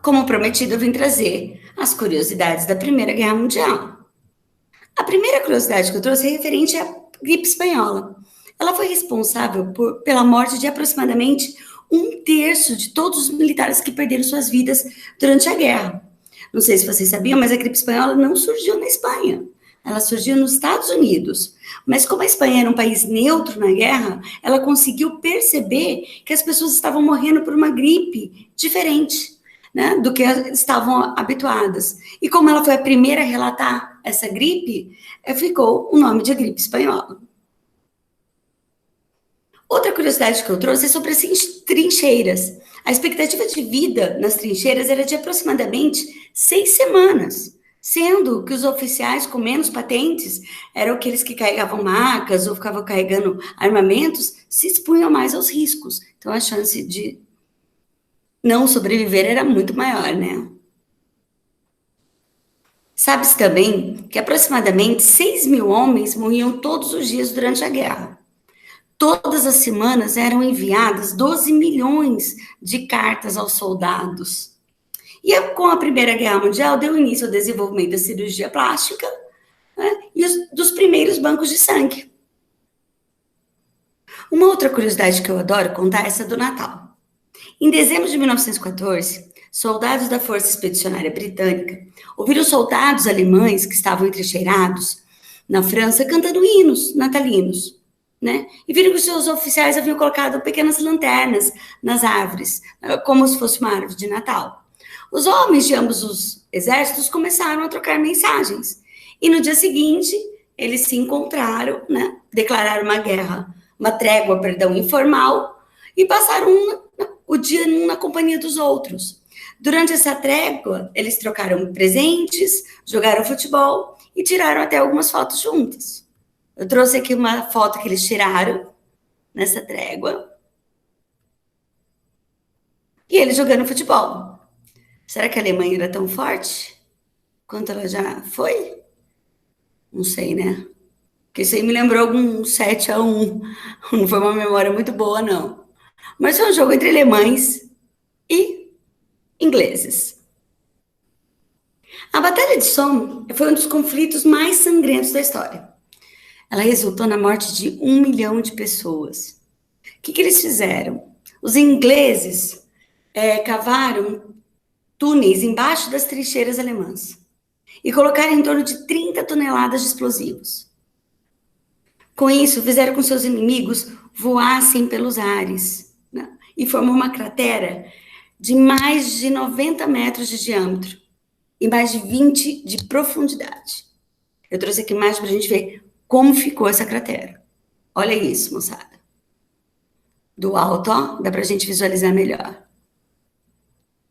Como prometido, eu vim trazer as curiosidades da Primeira Guerra Mundial. A primeira curiosidade que eu trouxe é referente à gripe espanhola. Ela foi responsável pela morte de aproximadamente 1/3 de todos os militares que perderam suas vidas durante a guerra. Não sei se vocês sabiam, mas a gripe espanhola não surgiu na Espanha. Ela surgiu nos Estados Unidos. Mas como a Espanha era um país neutro na guerra, ela conseguiu perceber que as pessoas estavam morrendo por uma gripe diferente, né, do que estavam habituadas. E como ela foi a primeira a relatar essa gripe, ficou o nome de gripe espanhola. Outra curiosidade que eu trouxe é sobre as trincheiras. A expectativa de vida nas trincheiras era de aproximadamente 6 semanas, sendo que os oficiais com menos patentes eram aqueles que carregavam macas ou ficavam carregando armamentos, se expunham mais aos riscos. Então, a chance de não sobreviver era muito maior, né? Sabe-se também que aproximadamente 6.000 homens morriam todos os dias durante a guerra. Todas as semanas eram enviadas 12 milhões de cartas aos soldados. E com a Primeira Guerra Mundial deu início ao desenvolvimento da cirurgia plástica, né, e dos primeiros bancos de sangue. Uma outra curiosidade que eu adoro contar é essa do Natal. Em dezembro de 1914, soldados da Força Expedicionária Britânica ouviram soldados alemães que estavam entrincheirados na França cantando hinos natalinos, né? E viram que os seus oficiais haviam colocado pequenas lanternas nas árvores, como se fosse uma árvore de Natal. Os homens de ambos os exércitos começaram a trocar mensagens. E no dia seguinte, eles se encontraram, né? Declararam uma trégua, informal, e passaram o dia na companhia dos outros. Durante essa trégua, eles trocaram presentes, jogaram futebol e tiraram até algumas fotos juntas. Eu trouxe aqui uma foto que eles tiraram nessa trégua. E eles jogando futebol. Será que a Alemanha era tão forte quanto ela já foi? Não sei, né? Porque isso aí me lembrou algum 7-1. Não foi uma memória muito boa, não. Mas foi um jogo entre alemães e ingleses. A Batalha de Somme foi um dos conflitos mais sangrentos da história. Ela resultou na morte de 1 milhão de pessoas. O que eles fizeram? Os ingleses cavaram túneis embaixo das trincheiras alemãs e colocaram em torno de 30 toneladas de explosivos. Com isso, fizeram com que seus inimigos voassem pelos ares, né? E formou uma cratera de mais de 90 metros de diâmetro e mais de 20 de profundidade. Eu trouxe aqui mais para a gente ver como ficou essa cratera. Olha isso, moçada. Do alto, ó, dá para a gente visualizar melhor.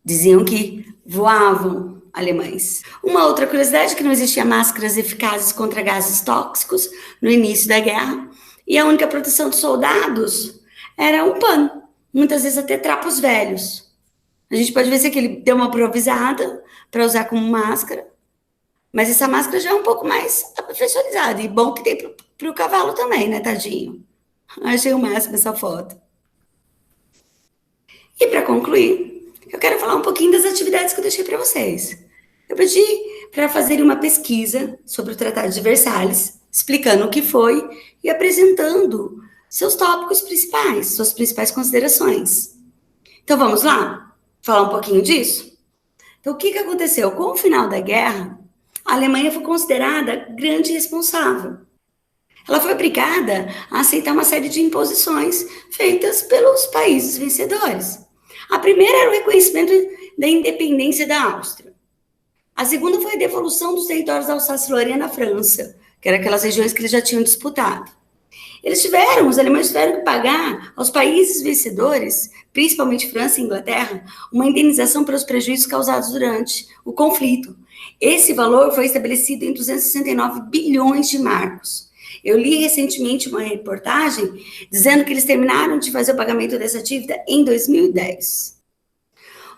Diziam que voavam alemães. Uma outra curiosidade é que não existia máscaras eficazes contra gases tóxicos no início da guerra, e a única proteção dos soldados era um pano, muitas vezes até trapos velhos. A gente pode ver se aqui ele deu uma improvisada para usar como máscara, mas essa máscara já é um pouco mais aperfeiçoada, e bom que tem para o cavalo também, né, tadinho? Achei o máximo essa foto. E para concluir, eu quero falar um pouquinho das atividades que eu deixei para vocês. Eu pedi para fazerem uma pesquisa sobre o Tratado de Versalhes, explicando o que foi e apresentando seus tópicos principais, suas principais considerações. Então, vamos lá? Falar um pouquinho disso? Então, o que aconteceu? Com o final da guerra, a Alemanha foi considerada grande responsável. Ela foi obrigada a aceitar uma série de imposições feitas pelos países vencedores. A primeira era o reconhecimento da independência da Áustria. A segunda foi a devolução dos territórios da Alsácia-Lorena à França, que eram aquelas regiões que eles já tinham disputado. Os alemães tiveram que pagar aos países vencedores, principalmente França e Inglaterra, uma indenização pelos prejuízos causados durante o conflito. Esse valor foi estabelecido em 269 bilhões de marcos. Eu li recentemente uma reportagem dizendo que eles terminaram de fazer o pagamento dessa dívida em 2010.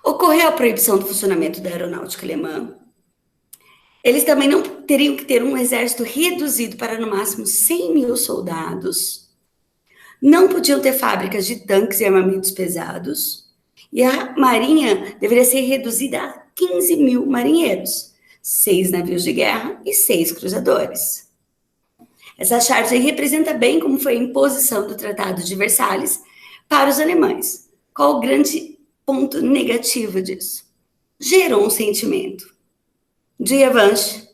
Ocorreu a proibição do funcionamento da aeronáutica alemã. Eles também não teriam que ter um exército reduzido para, no máximo, 100.000 soldados. Não podiam ter fábricas de tanques e armamentos pesados. E a marinha deveria ser reduzida a 15 mil marinheiros, 6 navios de guerra e 6 cruzadores. Essa charge representa bem como foi a imposição do Tratado de Versalhes para os alemães. Qual o grande ponto negativo disso? Gerou um sentimento de revanche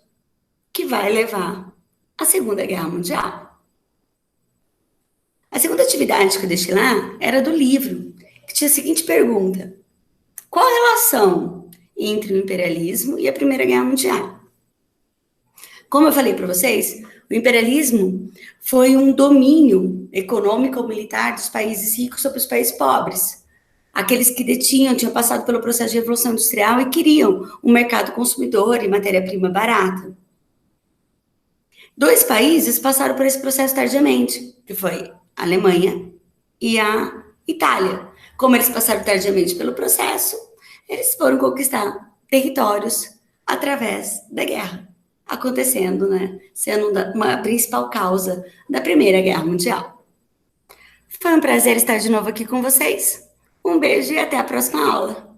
que vai levar à Segunda Guerra Mundial. A segunda atividade que eu deixei lá era do livro, que tinha a seguinte pergunta: qual a relação entre o imperialismo e a Primeira Guerra Mundial? Como eu falei para vocês, o imperialismo foi um domínio econômico ou militar dos países ricos sobre os países pobres. Aqueles que tinham passado pelo processo de revolução industrial e queriam um mercado consumidor e matéria-prima barata. 2 países passaram por esse processo tardiamente, que foi a Alemanha e a Itália. Como eles passaram tardiamente pelo processo, eles foram conquistar territórios através da guerra, acontecendo, né, sendo uma principal causa da Primeira Guerra Mundial. Foi um prazer estar de novo aqui com vocês. Um beijo e até a próxima aula.